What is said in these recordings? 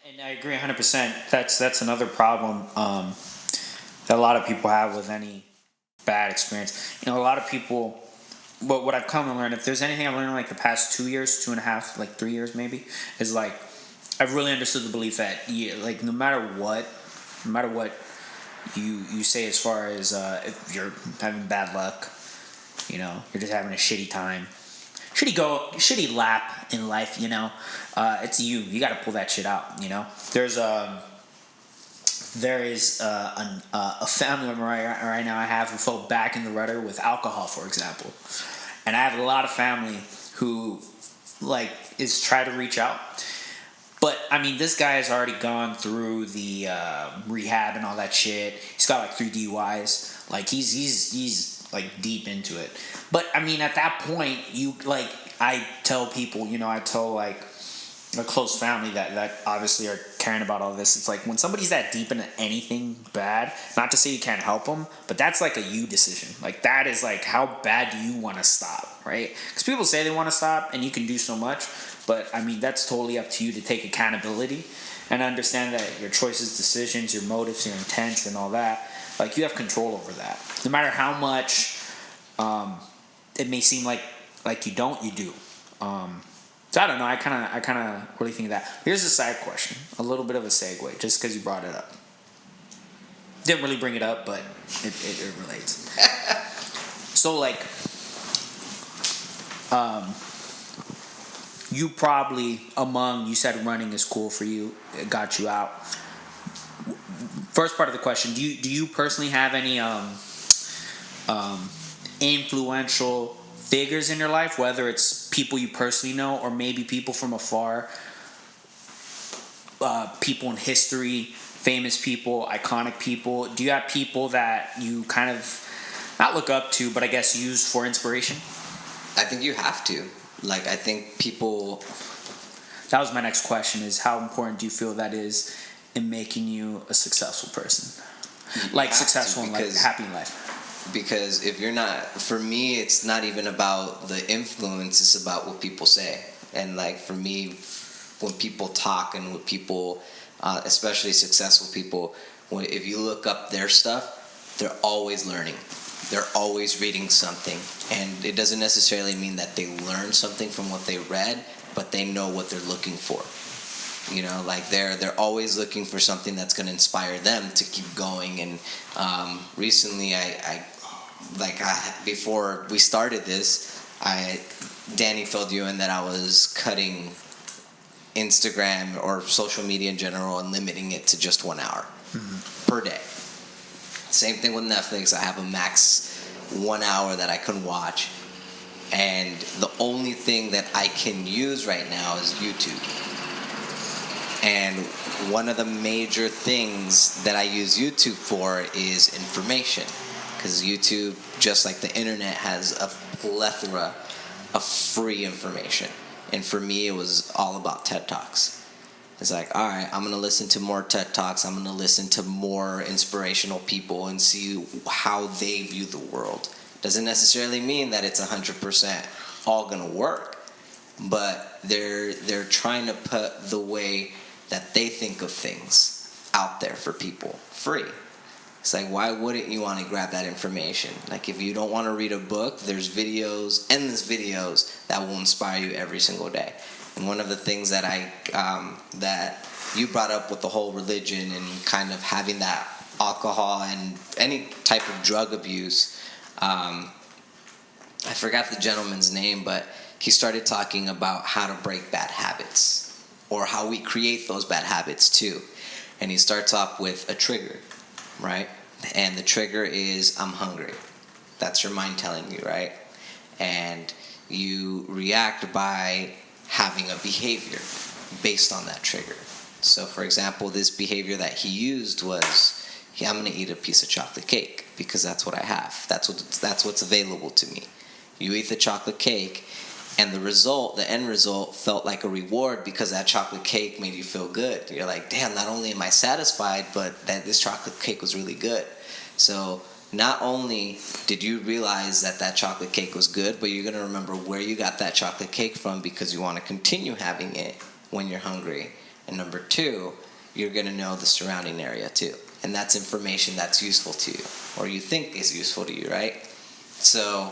And I agree 100%. That's another problem that a lot of people have with any bad experience. A lot of people. What I've come to learn, if there's anything I've learned in like the past 2 years, 2.5, like 3 years maybe, is like I've really understood the belief that like no matter what you say as far as if you're having bad luck, you're just having a shitty time, shitty lap in life, it's you got to pull that shit out. There's there is a family member right now I have who fell back in the rudder with alcohol, for example, and I have a lot of family who like is try to reach out. But I mean, this guy has already gone through the rehab and all that shit. He's got like 3 DUIs. Like he's like deep into it. But I mean, at that point, I tell people, I tell like a close family that obviously are caring about all this. It's like when somebody's that deep into anything bad, not to say you can't help them, but that's like a you decision. Like that is like, how bad do you want to stop, right? Because people say they want to stop and you can do so much, but I mean, that's totally up to you to take accountability and understand that your choices, decisions, your motives, your intents and all that, like you have control over that. No matter how much it may seem like you don't, you do. So I don't know. I kind of really think of that. Here's a side question, a little bit of a segue, just because you brought it up. Didn't really bring it up, but it relates. So like, you probably you said running is cool for you. It got you out. First part of the question: Do you personally have any influential figures in your life, whether it's people you personally know or maybe people from afar, people in history, famous people, iconic people? Do you have people that you kind of not look up to, but I guess use for inspiration? I think you have to. Like, I think people... That was my next question, is how important do you feel that is in making you a successful person? Like successful and like happy in life. Because if you're not, for me, it's not even about the influence, it's about what people say. And like for me, when people talk and when people, especially successful people, if you look up their stuff, they're always learning. They're always reading something. And it doesn't necessarily mean that they learn something from what they read, but they know what they're looking for. Like they're always looking for something that's going to inspire them to keep going. And recently, before we started this, Danny filled you in that I was cutting Instagram or social media in general and limiting it to just 1 hour per day. Same thing with Netflix. I have a max 1 hour that I can watch, and the only thing that I can use right now is YouTube. And one of the major things that I use YouTube for is information. Because YouTube, just like the internet, has a plethora of free information. And for me, it was all about TED Talks. It's like, all right, I'm going to listen to more TED Talks. I'm going to listen to more inspirational people and see how they view the world. Doesn't necessarily mean that it's 100% all going to work. But they're trying to put the way that they think of things out there for people, free. It's like, why wouldn't you want to grab that information? Like, if you don't want to read a book, there's videos, endless videos that will inspire you every single day. And one of the things that that you brought up with the whole religion and kind of having that alcohol and any type of drug abuse, I forgot the gentleman's name, but he started talking about how to break bad habits or how we create those bad habits too. And he starts off with a trigger. Right? And the trigger is, I'm hungry. That's your mind telling you, right? And you react by having a behavior based on that trigger. So, for example, this behavior that he used was, I'm going to eat a piece of chocolate cake because that's what I have. That's what's available to me. You eat the chocolate cake, and the end result felt like a reward because that chocolate cake made you feel good. You're like, damn, not only am I satisfied, but that this chocolate cake was really good. So not only did you realize that chocolate cake was good, but you're going to remember where you got that chocolate cake from because you want to continue having it when you're hungry. And number 2, you're going to know the surrounding area too. And that's information that's useful to you, or you think is useful to you, right? So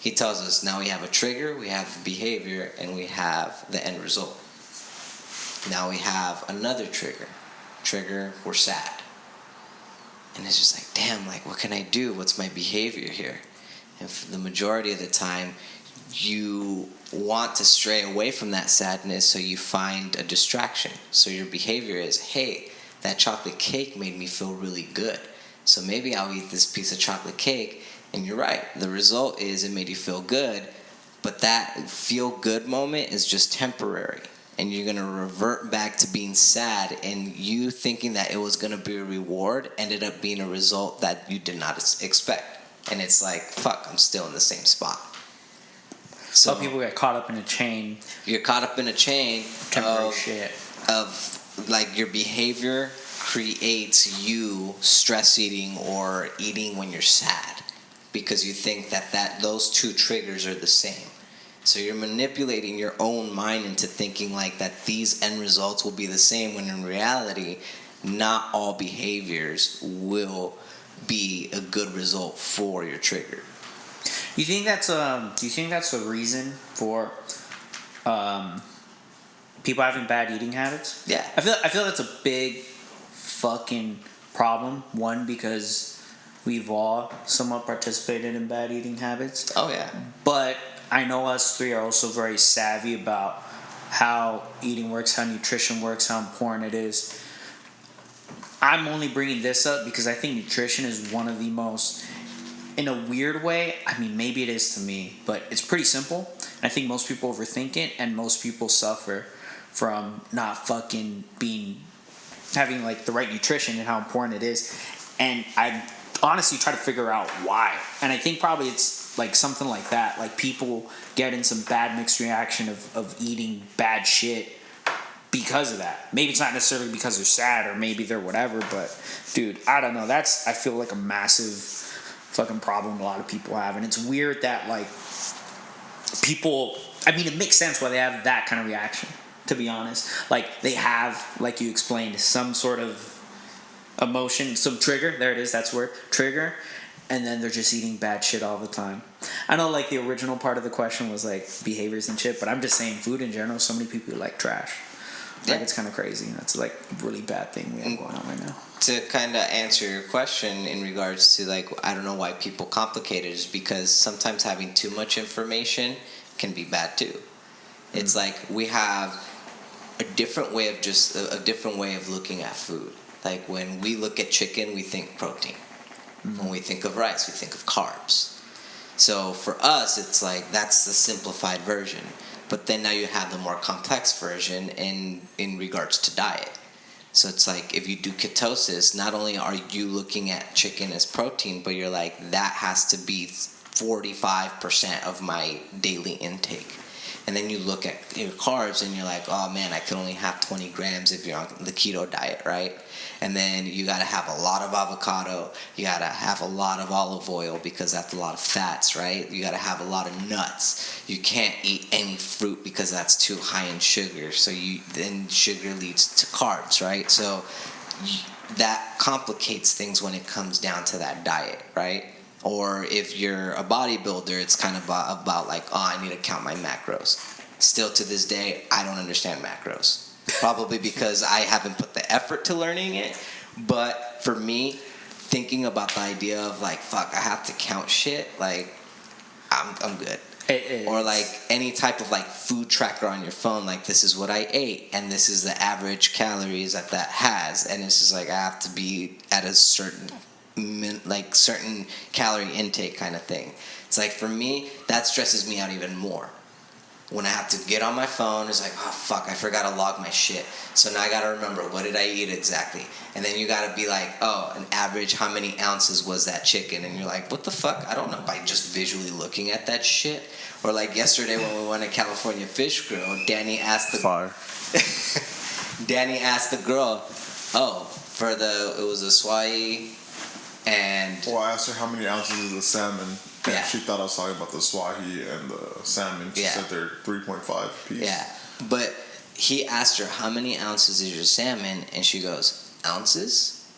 he tells us now we have a trigger, we have behavior, and we have the end result. Now we have another trigger. Trigger, we're sad. And it's just like, damn, like, what can I do? What's my behavior here? And for the majority of the time, you want to stray away from that sadness, so you find a distraction. So your behavior is, hey, that chocolate cake made me feel really good. So maybe I'll eat this piece of chocolate cake. And you're right. The result is it made you feel good. But that feel-good moment is just temporary. And you're going to revert back to being sad. And you thinking that it was going to be a reward ended up being a result that you did not expect. And it's like, fuck, I'm still in the same spot. So people get caught up in a chain. You're caught up in a chain of like your behavior creates you stress eating or eating when you're sad because you think that those two triggers are the same. So you're manipulating your own mind into thinking like that these end results will be the same, when in reality, not all behaviors will be a good result for your trigger. Do you think that's a reason for people having bad eating habits? Yeah. I feel that's a big fucking problem. One, because we've all somewhat participated in bad eating habits. Oh yeah. But I know us three are also very savvy about how eating works, how nutrition works, how important it is. I'm only bringing this up because I think nutrition is one of the most, in a weird way, I mean, maybe it is to me, but it's pretty simple. I think most people overthink it, and most people suffer from not fucking having like the right nutrition and how important it is. And I honestly try to figure out why. And I think probably it's like something like that. Like people get in some bad mixed reaction of eating bad shit because of that. Maybe it's not necessarily because they're sad or maybe they're whatever, but dude, I don't know. I feel like a massive fucking problem a lot of people have. And it's weird that like people, I mean, it makes sense why they have that kind of reaction, to be honest. Like they have, like you explained, some sort of emotion, some trigger. There it is, that's the word, trigger. And then they're just eating bad shit all the time. I know like the original part of the question was like behaviors and shit, but I'm just saying food in general, so many people like trash. Like it's kind of crazy. That's like a really bad thing we have going on right now. To kind of answer your question in regards to like, I don't know why people complicate it, is because sometimes having too much information can be bad too. It's like we have a different way of looking at food. Like when we look at chicken, we think protein. When we think of rice, we think of carbs. So for us, it's like that's the simplified version. But then now you have the more complex version in regards to diet. So it's like if you do ketosis, not only are you looking at chicken as protein, but you're like, that has to be 45% of my daily intake. And then you look at your carbs and you're like, oh man, I can only have 20 grams if you're on the keto diet, right? And then you got to have a lot of avocado. You got to have a lot of olive oil because that's a lot of fats, right? You got to have a lot of nuts. You can't eat any fruit because that's too high in sugar. So then sugar leads to carbs, right? So that complicates things when it comes down to that diet, right? Or if you're a bodybuilder, it's kind of about like, oh, I need to count my macros. Still to this day, I don't understand macros. Probably because I haven't put the effort to learning it. But for me, thinking about the idea of like, fuck, I have to count shit, like, I'm good. Or like any type of like food tracker on your phone, like this is what I ate and this is the average calories that has. And it's just like I have to be at a certain calorie intake kind of thing. It's like for me, that stresses me out even more. When I have to get on my phone, it's like, oh fuck, I forgot to log my shit. So now I gotta remember, what did I eat exactly? And then you gotta be like, oh, an average, how many ounces was that chicken? And you're like, what the fuck? I don't know, by just visually looking at that shit. Or like yesterday when we went to California Fish Grill, Danny asked the girl, it was a swai, and well, I asked her how many ounces is the salmon. Yeah. She thought I was talking about the swahi and the salmon. She said they're 3.5 piece. Yeah, but he asked her, how many ounces is your salmon? And she goes, ounces?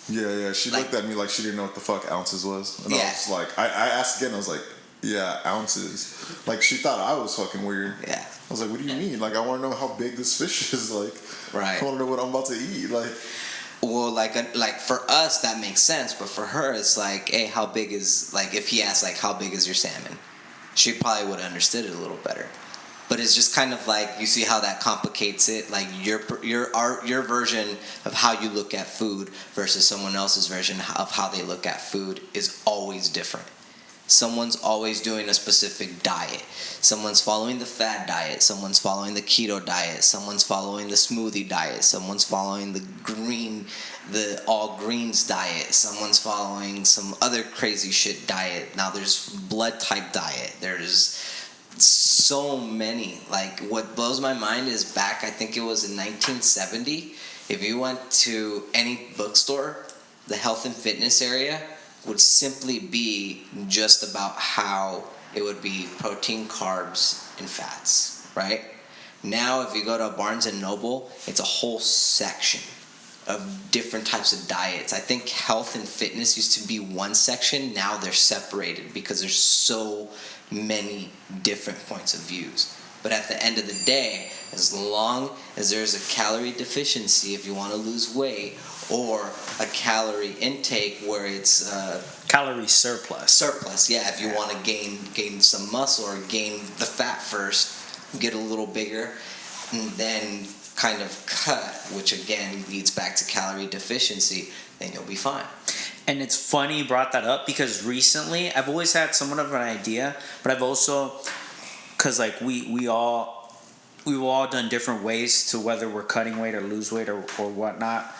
Yeah. She Like- looked at me like she didn't know what the fuck ounces was. And I Yeah. was like, I asked again, I was like, yeah, ounces. Like, she thought I was fucking weird. Yeah. I was like, what do you mean? Like, I want to know how big this fish is. Like, Right. I want to know what I'm about to eat. Like, Well, like for us that makes sense, but for her it's like, hey, how big is, like, if he asked like, how big is your salmon, she probably would have understood it a little better. But it's just kind of like, you see how that complicates it. Like your version of how you look at food versus someone else's version of how they look at food is always different. Someone's always doing a specific diet. Someone's following the fad diet. Someone's following the keto diet. Someone's following the smoothie diet. Someone's following the all greens diet. Someone's following some other crazy shit diet. Now there's blood type diet. There's so many. Like, what blows my mind is back, I think it was in 1970, if you went to any bookstore, the health and fitness area would simply be just about how it would be protein, carbs, and fats, right? Now, if you go to Barnes and Noble, it's a whole section of different types of diets. I think health and fitness used to be one section. Now they're separated because there's so many different points of views. But at the end of the day, as long as there's a calorie deficiency, if you want to lose weight, or a calorie intake where it's Calorie surplus. yeah, if you want to gain some muscle or gain the fat first, get a little bigger, and then kind of cut, which again leads back to calorie deficiency, then you'll be fine. And it's funny you brought that up, because recently I've always had somewhat of an idea, but I've also, because like we've all done different ways to whether we're cutting weight or lose weight or whatnot.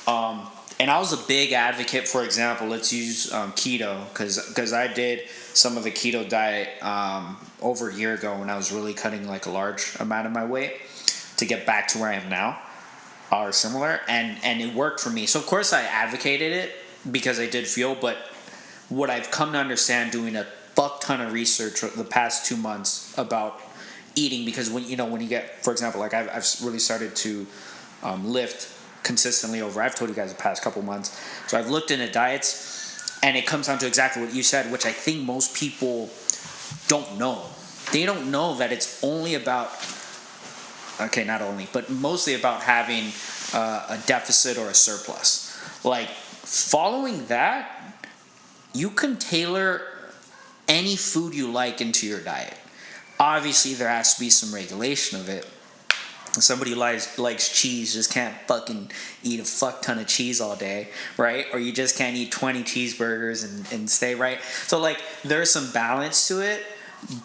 And I was a big advocate, for example, let's use keto, because I did some of the keto diet over a year ago when I was really cutting like a large amount of my weight to get back to where I am now, or similar, and it worked for me. So of course I advocated it because I did feel, but what I've come to understand doing a fuck ton of research the past 2 months about eating, because when you get, for example, like I've really started to lift consistently over, I've told you guys the past couple months, so I've looked into diets, and it comes down to exactly what you said, which I think most people don't know. They don't know that it's only about, okay, not only, but mostly about having a deficit or a surplus. Like, following that, you can tailor any food you like into your diet. Obviously, there has to be some regulation of it. Somebody who likes cheese just can't fucking eat a fuck ton of cheese all day, right? Or you just can't eat 20 cheeseburgers and stay right. So, like, there's some balance to it,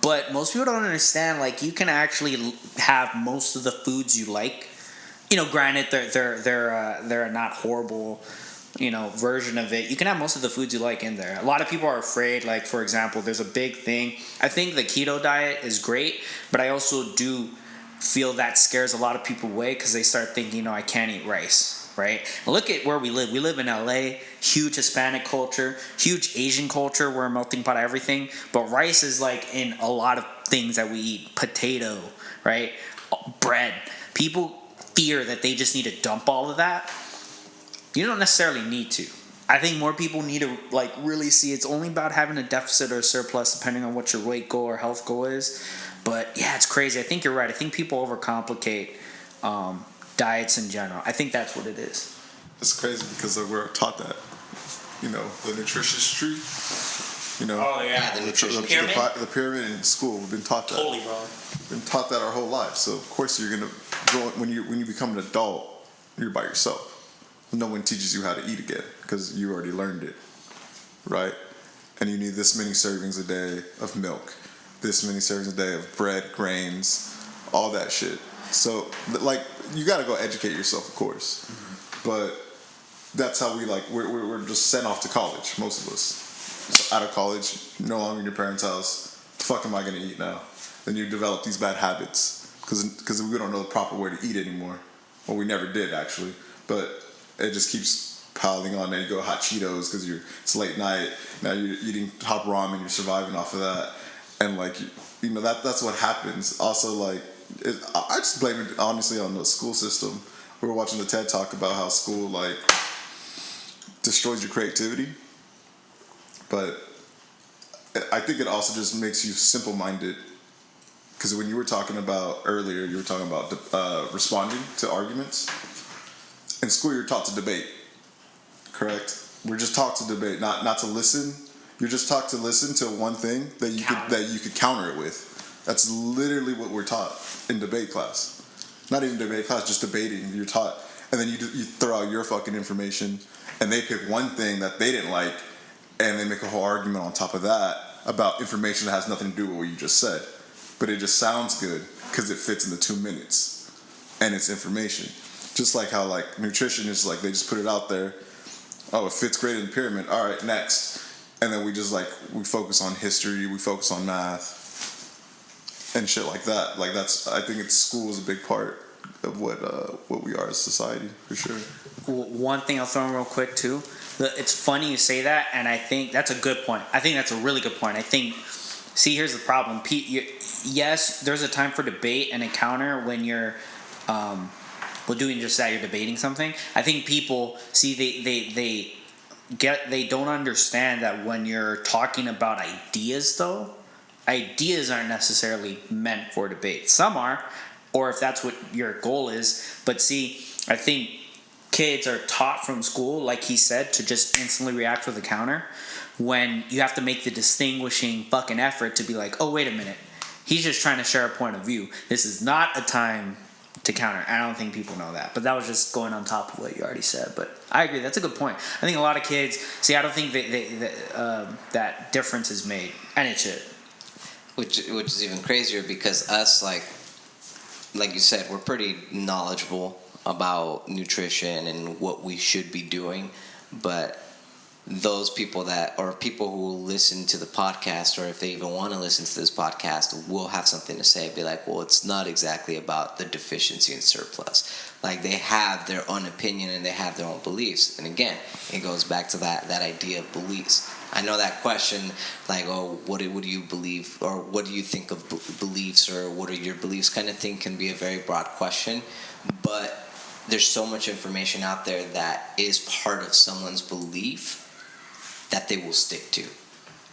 but most people don't understand, like, you can actually have most of the foods you like. Granted, they're not horrible, version of it. You can have most of the foods you like in there. A lot of people are afraid, like, for example, there's a big thing. I think the keto diet is great, but I also do feel that scares a lot of people away because they start thinking, I can't eat rice, right? Look at where we live. We live in LA, huge Hispanic culture, huge Asian culture. We're a melting pot of everything. But rice is like in a lot of things that we eat. Potato, right? Bread. People fear that they just need to dump all of that. You don't necessarily need to. I think more people need to like really see it's only about having a deficit or a surplus depending on what your weight goal or health goal is. But yeah, it's crazy. I think you're right. I think people overcomplicate diets in general. I think that's what it is. it's crazy because we're taught that. The nutritious tree. Oh yeah, the nutrition pyramid. The pyramid in school. We've been taught that. Totally, bro. Been taught that our whole life. So of course you're gonna go when you become an adult. You're by yourself. No one teaches you how to eat again because you already learned it, right? And you need this many servings a day of milk, this many servings a day of bread, grains, all that shit. So, like, you got to go educate yourself, of course. Mm-hmm. But that's how we're just sent off to college, most of us. So out of college, no longer in your parents' house. What the fuck am I going to eat now? Then you develop these bad habits because we don't know the proper way to eat anymore. Well, we never did, actually. But it just keeps piling on. Now you go hot Cheetos because it's late night. Now you're eating top ramen. You're surviving off of that, and like that's what happens. Also, like I just blame it honestly on the school system. We were watching the TED Talk about how school like destroys your creativity, but I think it also just makes you simple-minded. Because when you were talking about earlier, you were talking about responding to arguments. In school, you're taught to debate, correct? We're just taught to debate, not to listen. You're just taught to listen to one thing that you could counter it with. That's literally what we're taught in debate class. Not even debate class, just debating. You're taught, and then you throw out your fucking information, and they pick one thing that they didn't like, and they make a whole argument on top of that about information that has nothing to do with what you just said. But it just sounds good because it fits in the 2 minutes, and it's information. Just like how like nutrition is like they just put it out there. Oh, it fits great in the pyramid. All right, next. And then we just like we focus on history, we focus on math, and shit like that. Like that's I think school is a big part of what we are as a society for sure. One thing I'll throw in real quick too. It's funny you say that, and I think that's a good point. I think that's a really good point. I think. See, here's the problem. Yes, there's a time for debate and encounter when you're. Doing just that, you're debating something. I think people they don't understand that when you're talking about ideas, though, ideas aren't necessarily meant for debate. Some are, or if that's what your goal is. But see, I think kids are taught from school, like he said, to just instantly react with a counter. When you have to make the distinguishing fucking effort to be like, oh, wait a minute, he's just trying to share a point of view. This is not a time to counter. I don't think people know that, but that was just going on top of what you already said. But I agree, that's a good point. I think a lot of kids I don't think that difference is made, and it should. Which is even crazier because us, like you said, we're pretty knowledgeable about nutrition and what we should be doing, but those people people who will listen to the podcast, or if they even want to listen to this podcast, will have something to say. Be like, well, it's not exactly about the deficiency and surplus. Like, they have their own opinion and they have their own beliefs. And again, it goes back to that idea of beliefs. I know that question, like, oh, what do you believe, or what do you think of beliefs, or what are your beliefs, kind of thing, can be a very broad question. But there's so much information out there that is part of someone's belief that they will stick to,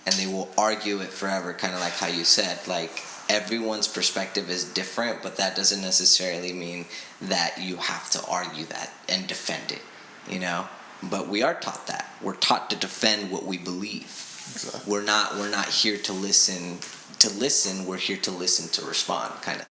and they will argue it forever, kind of like how you said, like, everyone's perspective is different, but that doesn't necessarily mean that you have to argue that and defend it, you know. But we are taught that. We're taught to defend what we believe. Exactly. We're not here to listen, we're here to listen to respond, kind of.